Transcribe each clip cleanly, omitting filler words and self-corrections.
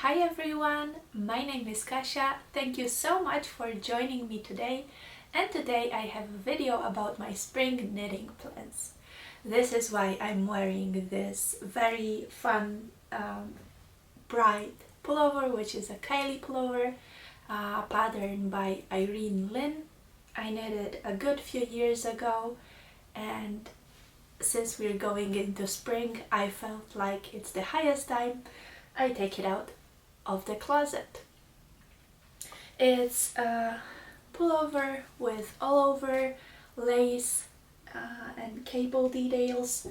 Hi everyone, my name is Kasia. Thank you so much for joining me today. And today I have a video about my spring knitting plans. This is why I'm wearing this very fun bright pullover, which is a Kylie pullover, patterned by Irene Lin. I knitted a good few years ago, and since we're going into spring, I felt like it's the highest time I take it out of the closet. It's a pullover with all over lace and cable details.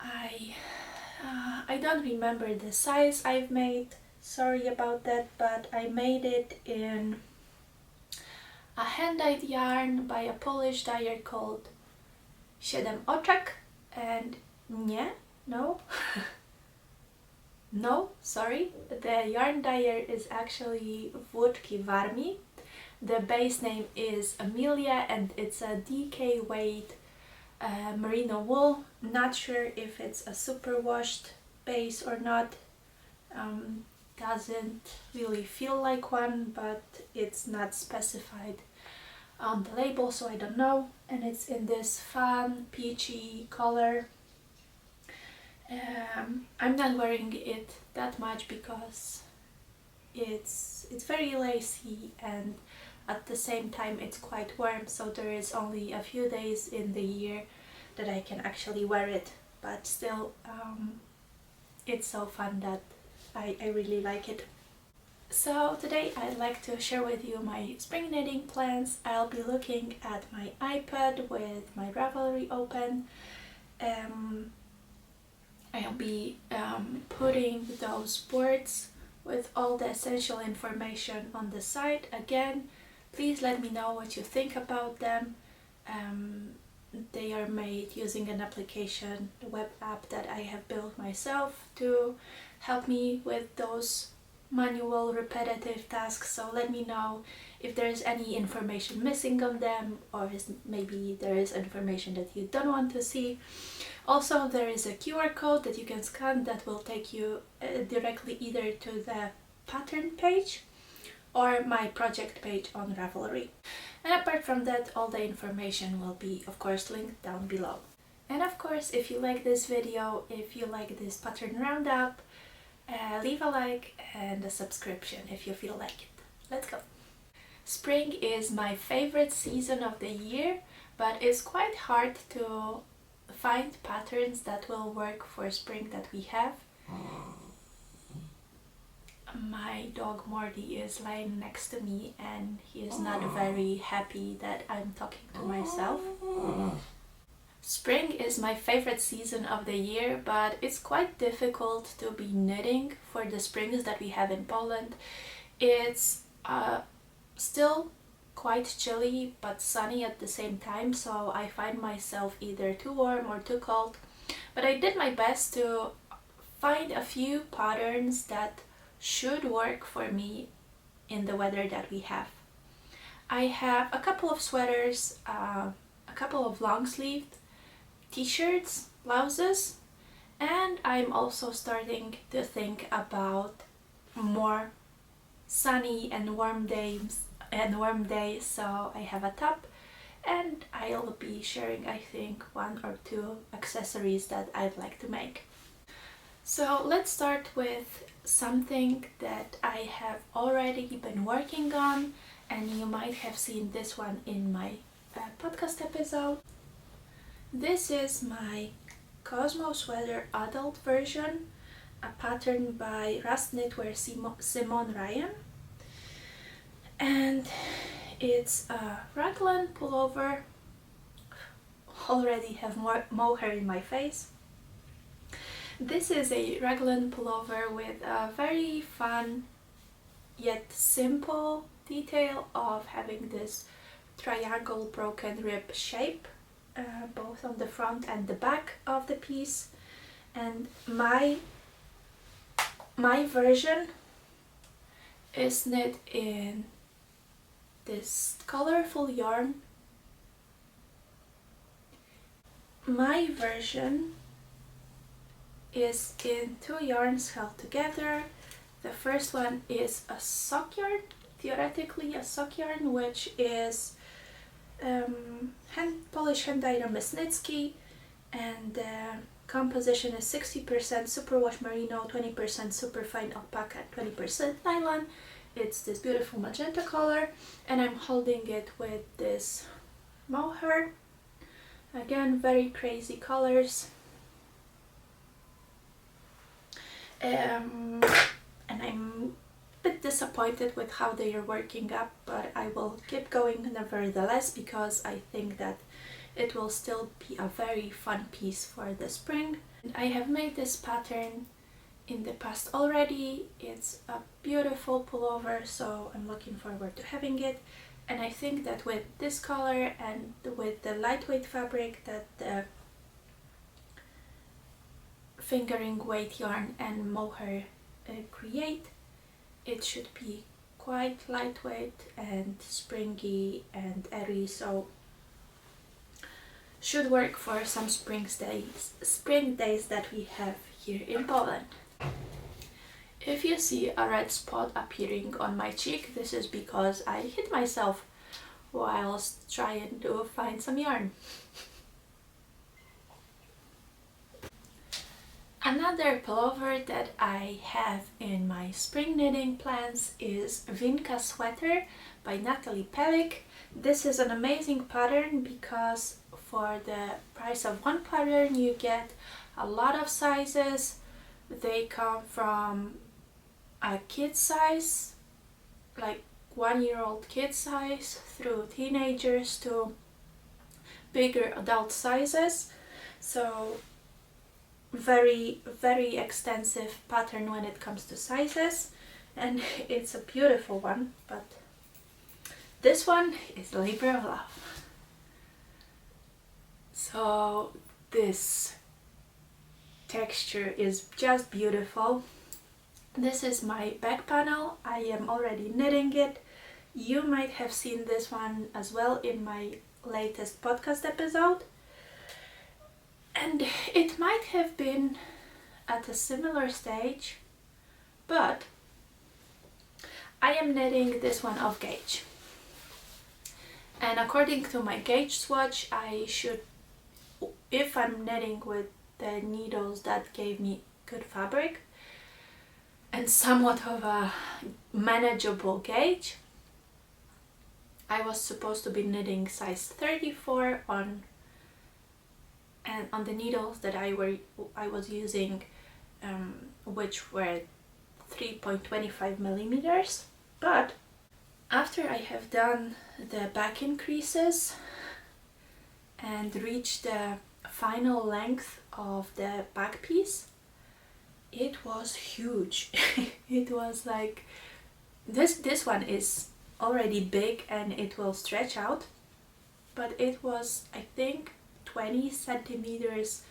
I don't remember the size I've made, sorry about that, but I made it in a hand-dyed yarn by a Polish dyer called 7 Oczek and the yarn dyer is actually Włóczki w Armii. The base name is Amelia and it's a DK weight merino wool. Not sure if it's a superwashed base or not. Doesn't really feel like one, but it's not specified on the label, so I don't know. And it's in this fun peachy color. I'm not wearing it that much because it's very lacy, and at the same time it's quite warm, so there is only a few days in the year that I can actually wear it, but still it's so fun that I really like it. So today I'd like to share with you my spring knitting plans. I'll be looking at my iPad with my Ravelry open. I'll be putting those boards with all the essential information on the site. Again, please let me know what you think about them. They are made using an application, a web app that I have built myself to help me with those manual repetitive tasks, so let me know if there is any information missing on them, or maybe there is information that you don't want to see. Also, there is a QR code that you can scan that will take you directly either to the pattern page or my project page on Ravelry. And apart from that, all the information will be, of course, linked down below. And of course, if you like this video, if you like this pattern roundup, leave a like and a subscription if you feel like it. Let's go! Spring is my favorite season of the year, but it's quite hard to find patterns that will work for spring that we have. My dog Morty is lying next to me and he is not very happy that I'm talking to myself. Spring is my favorite season of the year, but it's quite difficult to be knitting for the springs that we have in Poland. It's still quite chilly but sunny at the same time, so I find myself either too warm or too cold. But I did my best to find a few patterns that should work for me in the weather that we have. I have a couple of sweaters, a couple of long-sleeved t-shirts, blouses, and I'm also starting to think about more sunny and warm days, so I have a top, and I'll be sharing, I think, 1 or 2 accessories that I'd like to make. So let's start with something that I have already been working on, and you might have seen this one in my podcast episode. This is my Cosmo sweater adult version, a pattern by Rust Knitwear Simone Ryan. And it's a raglan pullover. Already have more mohair in my face. This is a raglan pullover with a very fun yet simple detail of having this triangle broken rib shape, both on the front and the back of the piece. And my version is knit in this colorful yarn. My version is in 2 yarns held together. The first one is a sock yarn, theoretically a sock yarn, which is polished hand-dyed Mesnitsky, and the composition is 60% superwash merino, 20% superfine alpaca, and 20% nylon. It's this beautiful magenta color, and I'm holding it with this mohair. Again, very crazy colors. And I'm a bit disappointed with how they are working up, but I will keep going nevertheless, because I think that it will still be a very fun piece for the spring. I have made this pattern in the past already. It's a beautiful pullover, so I'm looking forward to having it. And I think that with this color and with the lightweight fabric that the fingering weight yarn and mohair create, it should be quite lightweight and springy and airy, so should work for some spring days that we have here in Poland. If you see a red spot appearing on my cheek, this is because I hit myself whilst trying to find some yarn. Another pullover that I have in my spring knitting plans is Vinka Sweater by Natalie Pelik. This is an amazing pattern because for the price of one pattern you get a lot of sizes. They come from a kid size, like 1-year-old kid size, through teenagers to bigger adult sizes. So very extensive pattern when it comes to sizes, and it's a beautiful one, but this one is labor of love. So this texture is just beautiful. This is my back panel. I am already knitting it. You might have seen this one as well in my latest podcast episode. And it might have been at a similar stage, but I am knitting this one off gauge. And according to my gauge swatch, I should, if I'm knitting with the needles that gave me good fabric and somewhat of a manageable gauge, I was supposed to be knitting size 34 on the needles that I was using, which were 3.25 millimeters. But after I have done the back increases and reached the final length of the back piece, it was huge. It was like this one is already big and it will stretch out, but it was, I think, 20 centimeters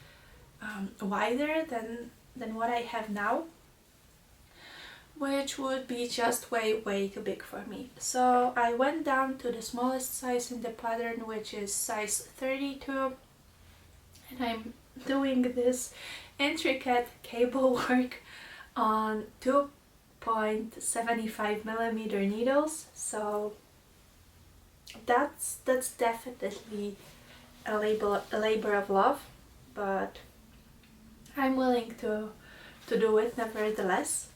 wider than what I have now, which would be just way too big for me. So I went down to the smallest size in the pattern, which is size 32, and I'm doing this intricate cable work on 2.75 millimeter needles. So that's definitely a labor of love, but I'm willing to do it nevertheless.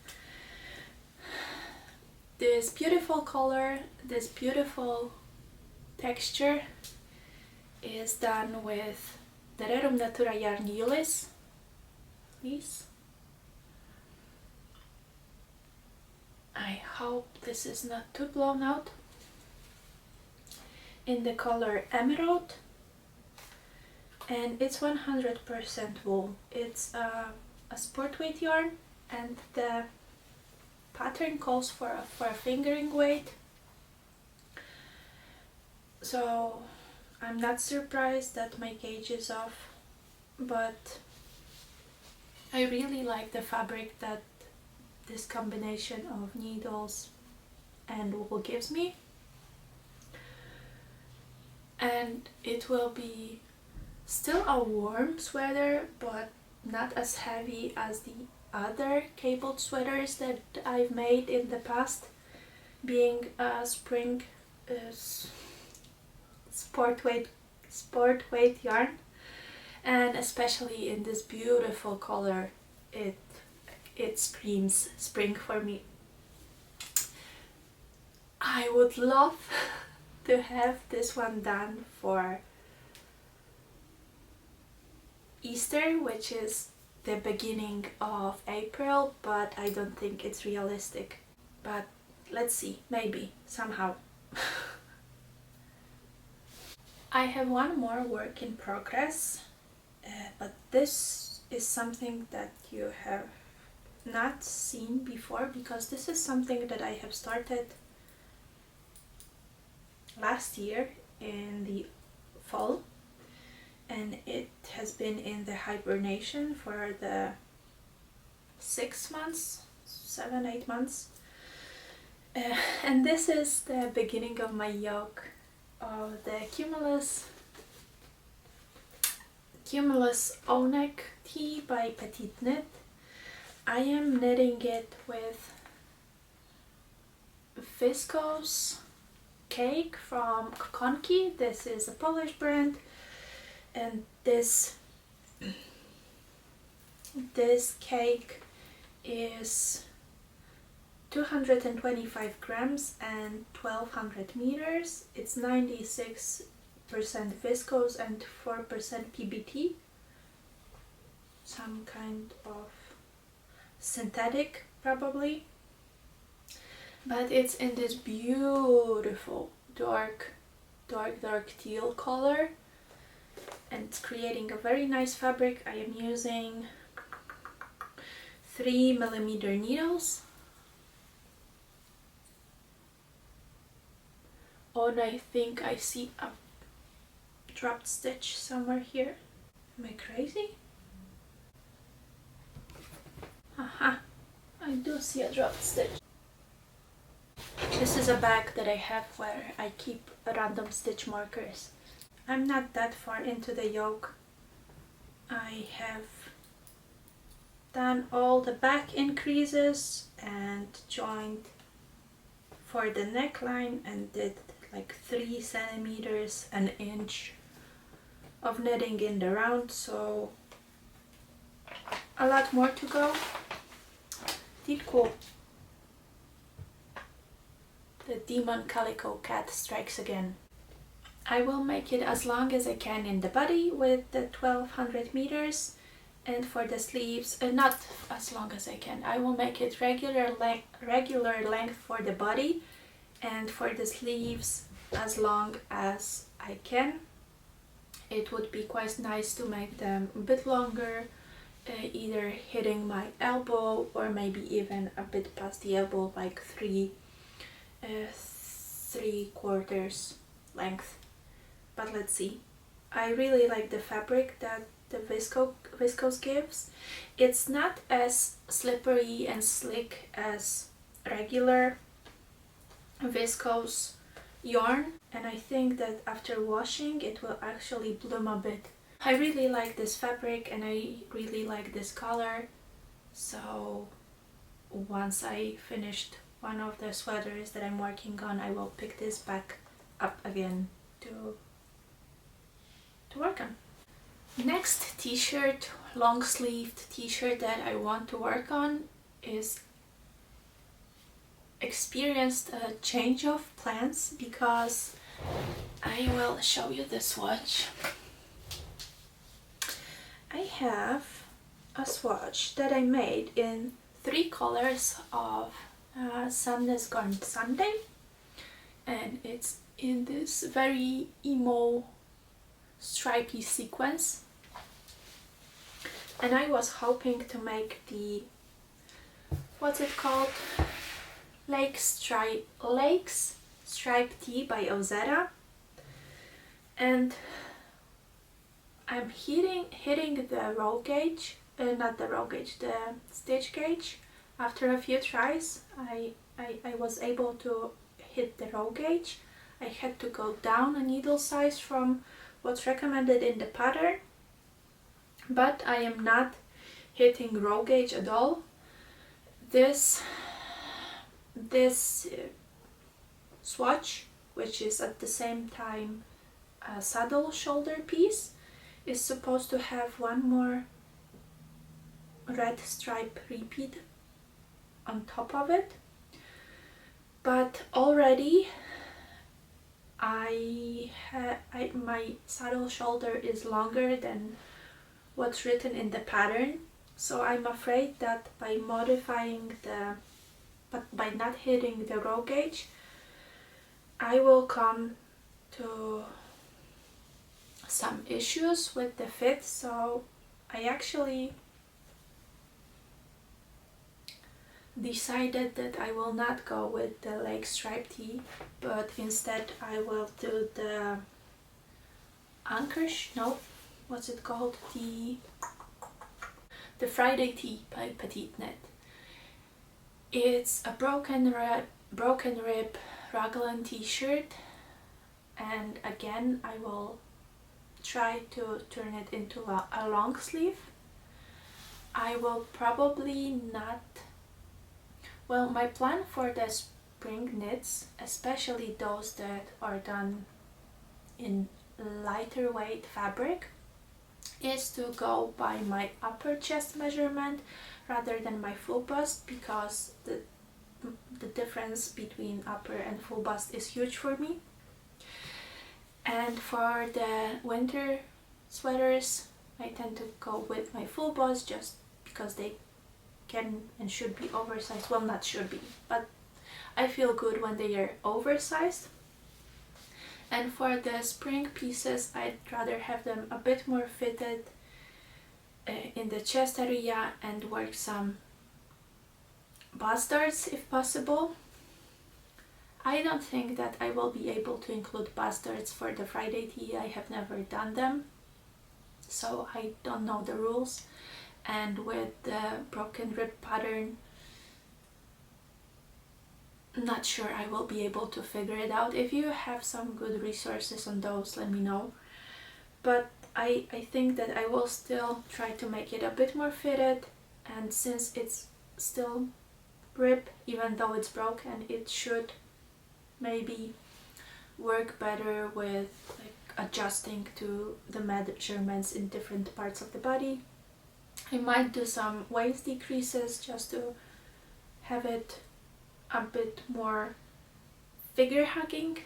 This beautiful color, this beautiful texture is done with the Rerum Natura yarn Ulyss. I hope this is not too blown out. In the color Emerald, and it's 100% wool. It's a sport weight yarn, and the pattern calls for a fingering weight. So I'm not surprised that my gauge is off, but I really like the fabric that this combination of needles and wool gives me. And it will be still a warm sweater, but not as heavy as the other cabled sweaters that I've made in the past, being a spring sport weight yarn, and especially in this beautiful color, it screams spring for me. I would love to have this one done for Easter, which is the beginning of April, but I don't think it's realistic. But let's see, maybe, somehow. I have one more work in progress, but this is something that you have not seen before, because this is something that I have started last year in the fall, and it has been in the hibernation for the 6 months, 7-8 months, and this is the beginning of my yoke of the Cumulus O-neck tee by Petite Knit. I am knitting it with viscose cake from Konki. This is a Polish brand, and this cake is 225 grams and 1200 meters. It's 96% viscose and 4% PBT, some kind of synthetic probably, but it's in this beautiful dark teal color, and it's creating a very nice fabric. I am using 3mm needles. Oh, and I think I see a dropped stitch somewhere here. Am I crazy? Aha, I do see a dropped stitch. This is a bag that I have where I keep random stitch markers. I'm not that far into the yoke. I have done all the back increases and joined for the neckline, and did like 3 centimeters, an inch of knitting in the round, so a lot more to go. Did cool. The demon calico cat strikes again. I will make it as long as I can in the body with the 1200 meters, and for the sleeves, not as long as I can. I will make it regular length for the body, and for the sleeves as long as I can. It would be quite nice to make them a bit longer, either hitting my elbow or maybe even a bit past the elbow, like 3/4 length. But let's see. I really like the fabric that the viscose gives. It's not as slippery and slick as regular viscose yarn, and I think that after washing it will actually bloom a bit. I really like this fabric and I really like this color, so once I finished one of the sweaters that I'm working on, I will pick this back up again to work on. Next t-shirt, long sleeved t-shirt that I want to work on is experienced a change of plans, because I will show you the swatch. I have a swatch that I made in 3 colors of Sadness Gone Sunday, and it's in this very emo stripy sequence, and I was hoping to make the, what's it called, Lakes Stripe Tee by Ozera, and I'm hitting the roll gauge, not the roll gauge, the stitch gauge. After a few tries, I was able to hit the roll gauge. I had to go down a needle size from what's recommended in the pattern, but I am not hitting row gauge at all. This swatch, which is at the same time a saddle shoulder piece, is supposed to have one more red stripe repeat on top of it, but already my saddle shoulder is longer than what's written in the pattern, so I'm afraid that by by not hitting the row gauge, I will come to some issues with the fit. So I actually decided that I will not go with the leg stripe tee, but instead I will do the what's it called? The Friday tee by Petite Knit. It's a broken rib raglan t-shirt, and again I will try to turn it into a long sleeve. I will probably not, well, my plan for the spring knits, especially those that are done in lighter weight fabric, is to go by my upper chest measurement rather than my full bust, because the difference between upper and full bust is huge for me. And for the winter sweaters, I tend to go with my full bust just because they can and should be oversized. Well, not should be, but I feel good when they are oversized. And for the spring pieces, I'd rather have them a bit more fitted in the chest area and work some bust darts if possible. I don't think that I will be able to include bust darts for the Friday tee. I have never done them, so I don't know the rules. And with the broken rib pattern, I'm not sure I will be able to figure it out. If you have some good resources on those, let me know. But I think that I will still try to make it a bit more fitted, and since it's still rib, even though it's broken, it should maybe work better with like adjusting to the measurements in different parts of the body. I might do some waist decreases just to have it a bit more figure hugging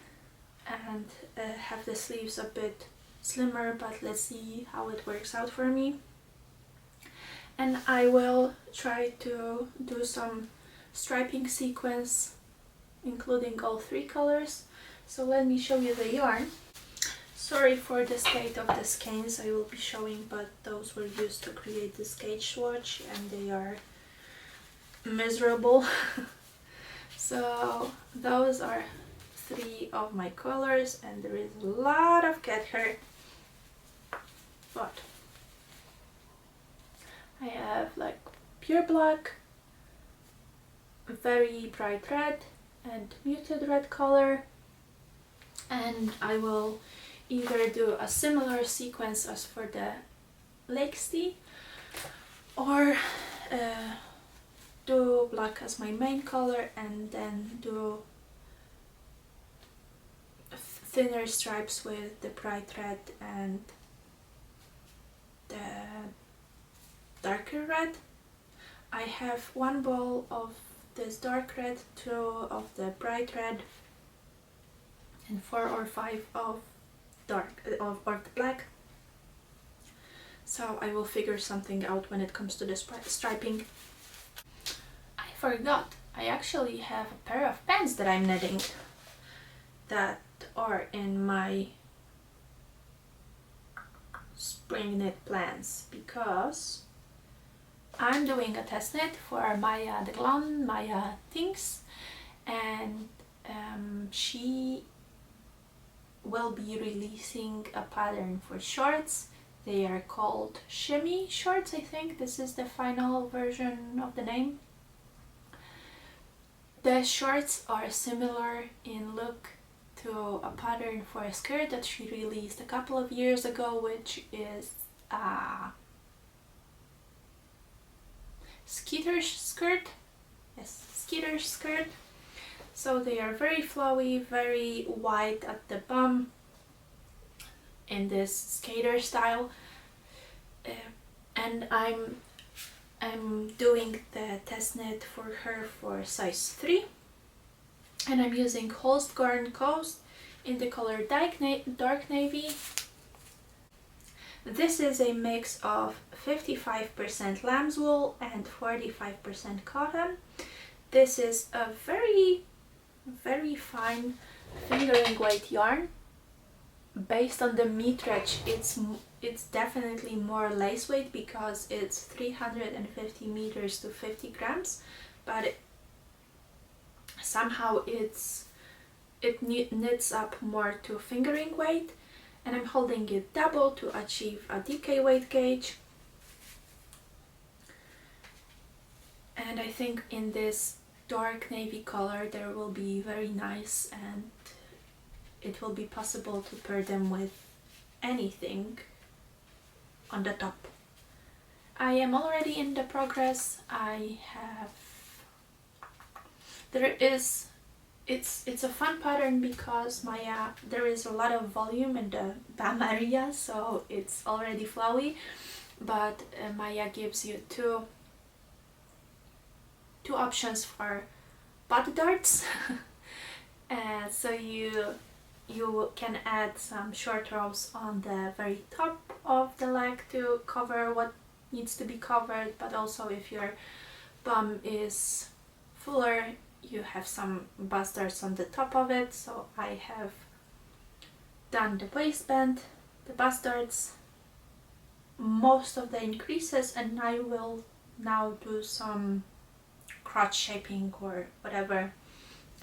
and have the sleeves a bit slimmer, but let's see how it works out for me. And I will try to do some striping sequence including all 3 colors. So let me show you the yarn. Sorry for the state of the skeins I will be showing, but those were used to create this gauge swatch and they are miserable. So those are 3 of my colors, and there is a lot of cat hair, but I have like pure black, very bright red and muted red color, and I will either do a similar sequence as for the Lakes tee or do black as my main color and then do thinner stripes with the bright red and the darker red. I have 1 ball of this dark red, 2 of the bright red, and 4 or 5 of the black. So I will figure something out when it comes to the striping. I forgot, I actually have a pair of pants that I'm knitting that are in my spring knit plans, because I'm doing a test knit for Maya Deglan, Maya Things, and she will be releasing a pattern for shorts. They are called shimmy shorts, I think. This is the final version of the name. The shorts are similar in look to a pattern for a skirt that she released a couple of years ago, which is Skeeter skirt. Yes, Skeeter skirt. So they are very flowy, very wide at the bum in this skater style. And I'm doing the test knit for her for size 3, and I'm using Holst Garn Coast in the color dark navy. This is a mix of 55% lamb's wool and 45% cotton. This is a very fine fingering weight yarn. Based on the metrage, it's definitely more lace weight because it's 350 meters to 50 grams, but somehow it knits up more to fingering weight, and I'm holding it double to achieve a DK weight gauge. And I think in this dark navy color there will be very nice, and it will be possible to pair them with anything on the top. I am already in the progress. It's a fun pattern because there is a lot of volume in the bum area, so it's already flowy, but Maya gives you two options for butt darts. So you can add some short rows on the very top of the leg to cover what needs to be covered, but also if your bum is fuller, you have some bust darts on the top of it. So I have done the waistband, the bust darts, most of the increases, and I will now do some crotch shaping or whatever.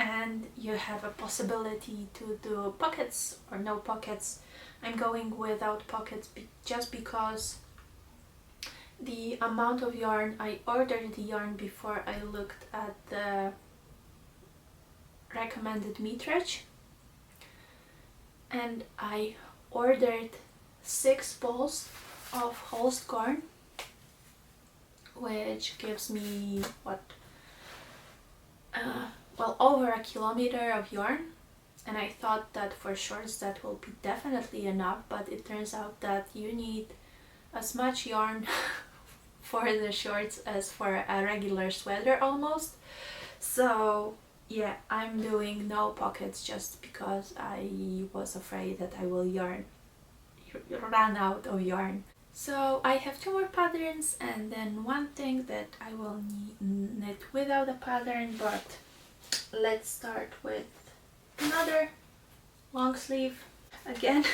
And you have a possibility to do pockets or no pockets. I'm going without pockets just because the amount of yarn, I ordered the yarn before I looked at the recommended metrage, and I ordered 6 balls of Holst Garn, which gives me well, over a kilometer of yarn, and I thought that for shorts that will be definitely enough, but it turns out that you need as much yarn for the shorts as for a regular sweater almost. So yeah, I'm doing no pockets just because I was afraid that I will run out of yarn. So I have 2 more patterns and then one thing that I will knit without a pattern, but let's start with another long sleeve. Again,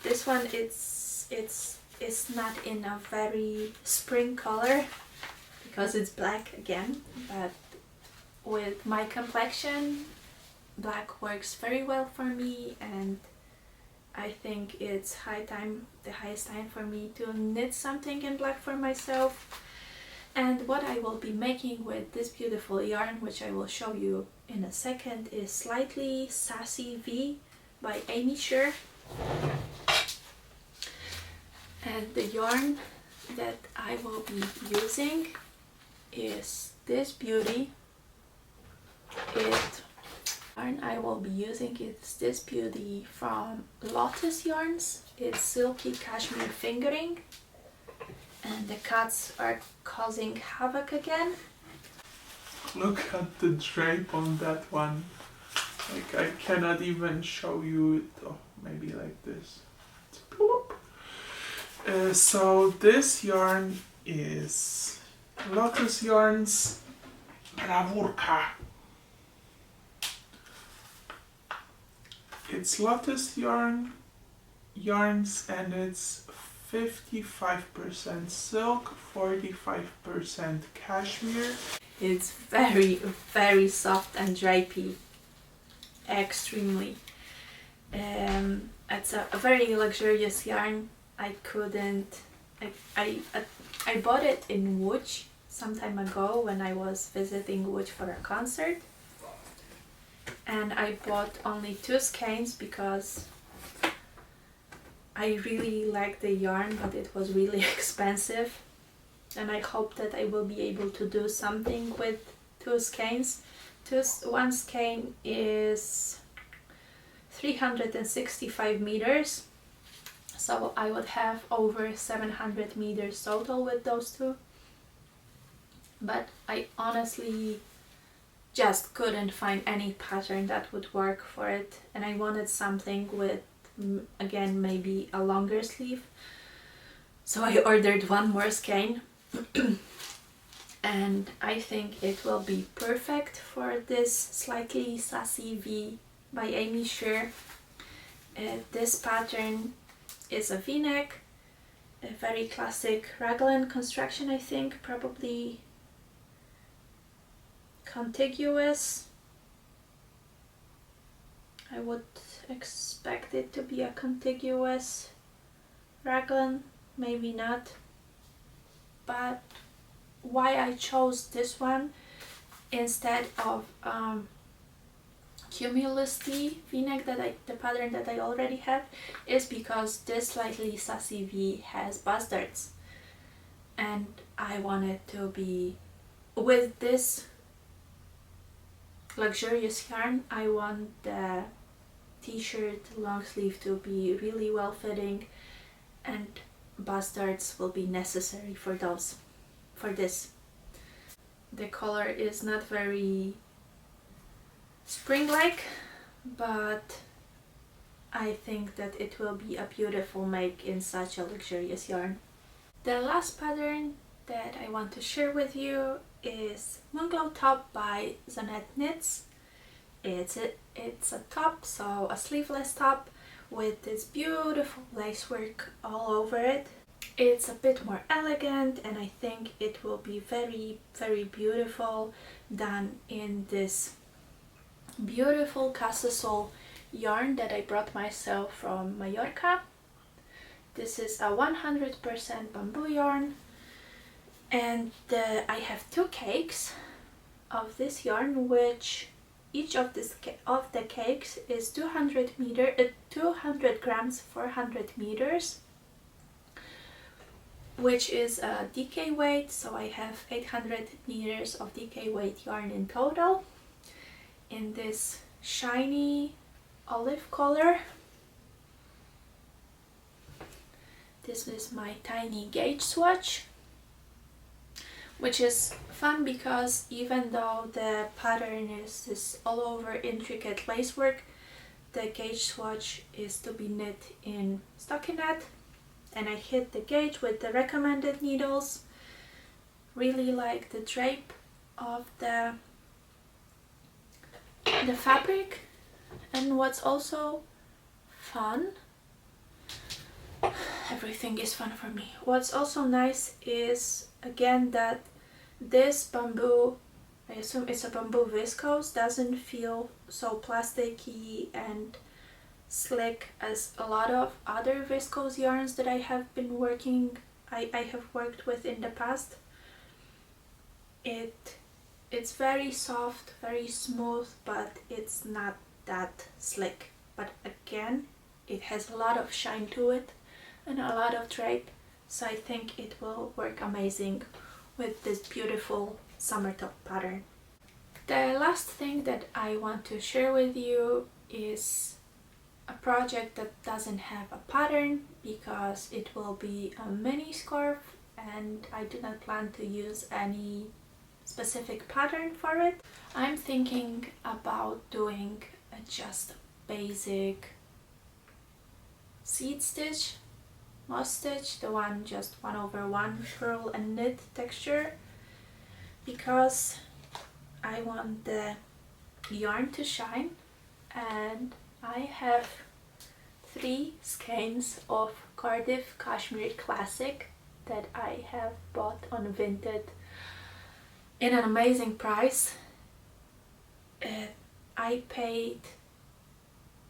this one it's not in a very spring color because it's black again, but with my complexion, black works very well for me, and I think it's the highest time for me to knit something in black for myself. And what I will be making with this beautiful yarn, which I will show you in a second, is Slightly Sassy V by Amy Sher. And the yarn that I will be using is this beauty. Yarn I will be using is this beauty from Lotus Yarns. It's Silky Cashmere Fingering, and the cuts are causing havoc again. Look at the drape on that one. Like, I cannot even show you it. Oh, maybe like this. So this yarn is Lotus Yarns Bravurka. It's Lotus yarns, and it's 55% silk, 45% cashmere. It's very soft and drapey, extremely. It's a very luxurious yarn. I bought it in Łódź some time ago when I was visiting Łódź for a concert, and I bought only 2 skeins because I really liked the yarn, but it was really expensive. and I hope that I will be able to do something with 2 skeins. One skein is 365 meters, so I would have over 700 meters total with those 2, but I honestly just couldn't find any pattern that would work for it, and I wanted something with again maybe a longer sleeve, so I ordered one more skein and I think it will be perfect for this slightly sassy V by Amy Sher. This pattern is a V-neck, a very classic raglan construction, I think, probably contiguous. I would expect it to be a contiguous raglan, maybe not, but why I chose this one instead of Cumulus T V-neck, the pattern that I already have, is because this slightly sassy V has bust darts, and I wanted to be with this luxurious yarn. I want the t-shirt long sleeve to be really well fitting, and bust darts will be necessary for this. The color is not very spring-like, but I think that it will be a beautiful make in such a luxurious yarn. The last pattern that I want to share with you is Moonglow Top by Zonette Knits. It's a top, so a sleeveless top with this beautiful lacework all over it. It's a bit more elegant, and I think it will be very, very beautiful done in this beautiful Casasol yarn that I brought myself from Mallorca. This is a 100% bamboo yarn, and I have 2 cakes of this yarn, which each of the cakes is 200 grams for 100 meters, which is a DK weight, so I have 800 meters of DK weight yarn in total, in this shiny olive color. This is my tiny gauge swatch, which is fun because even though the pattern is this all over intricate lacework, the gauge swatch is to be knit in stockinette, and I hit the gauge with the recommended needles. Really like the drape of the fabric, and what's also fun, everything is fun for me. What's also nice is again that this bamboo, I assume it's a bamboo viscose, doesn't feel so plasticky and slick as a lot of other viscose yarns that I have worked with in the past. It's very soft, very smooth, but it's not that slick. But again, it has a lot of shine to it and a lot of drape, so I think it will work amazing with this beautiful summer top pattern. The last thing that I want to share with you is a project that doesn't have a pattern because it will be a mini scarf and I do not plan to use any specific pattern for it. I'm thinking about doing just a basic seed stitch, moss stitch, the one just 1/1 purl and knit texture, because I want the yarn to shine, and I have 3 skeins of Cardiff Cashmere Classic that I have bought on Vinted in an amazing price. I paid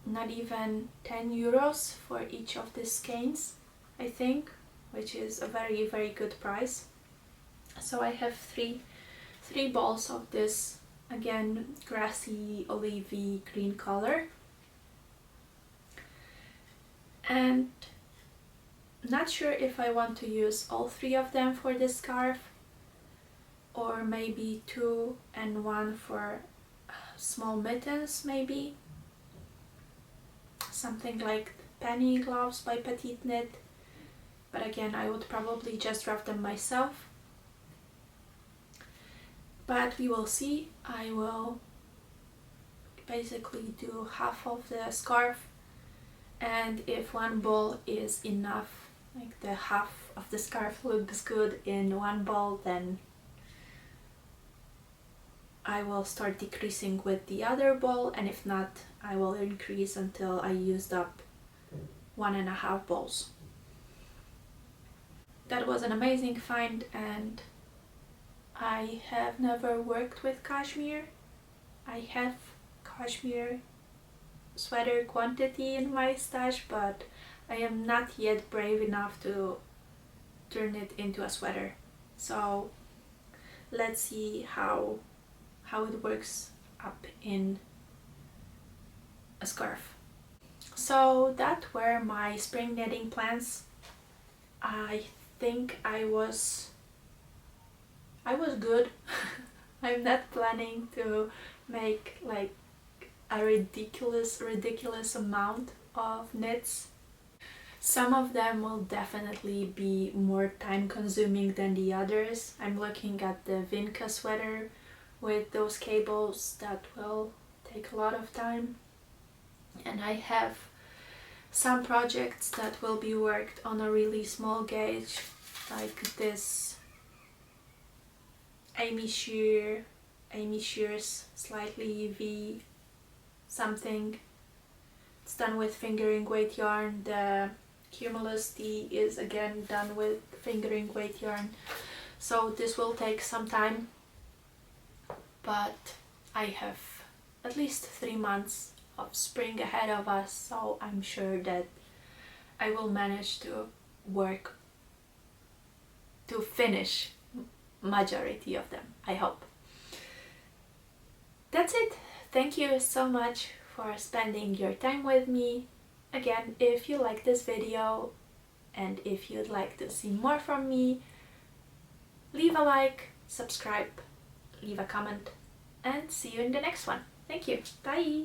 not even 10 euros for each of these skeins, I think, which is a very, very good price. So I have three balls of this, again, grassy olivey green color. And Not sure if I want to use all 3 of them for this scarf, or maybe 2 and 1 for small mittens, maybe. Something like penny gloves by Petite Knit. But again, I would probably just wrap them myself. But we will see. I will basically do half of the scarf, and if one ball is enough, like the half of the scarf looks good in one ball, then I will start decreasing with the other ball, and if not, I will increase until I used up 1.5 balls. That was an amazing find, and I have never worked with cashmere. I have cashmere sweater quantity in my stash, but I am not yet brave enough to turn it into a sweater. So let's see how it works up in a scarf. So that were my spring knitting plans. I think I was good. I'm not planning to make like a ridiculous amount of knits. Some of them will definitely be more time consuming than the others. I'm looking at the Vinca sweater with those cables that will take a lot of time, and I have some projects that will be worked on a really small gauge, like this Amy Shears Slightly V something. It's done with fingering weight yarn. The Cumulus D is again done with fingering weight yarn. So this will take some time, but I have at least 3 months of spring ahead of us, so I'm sure that I will manage to finish majority of them, I hope. That's it. Thank you so much for spending your time with me. Again, if you like this video and if you'd like to see more from me, leave a like, subscribe, leave a comment, and see you in the next one. Thank you. Bye!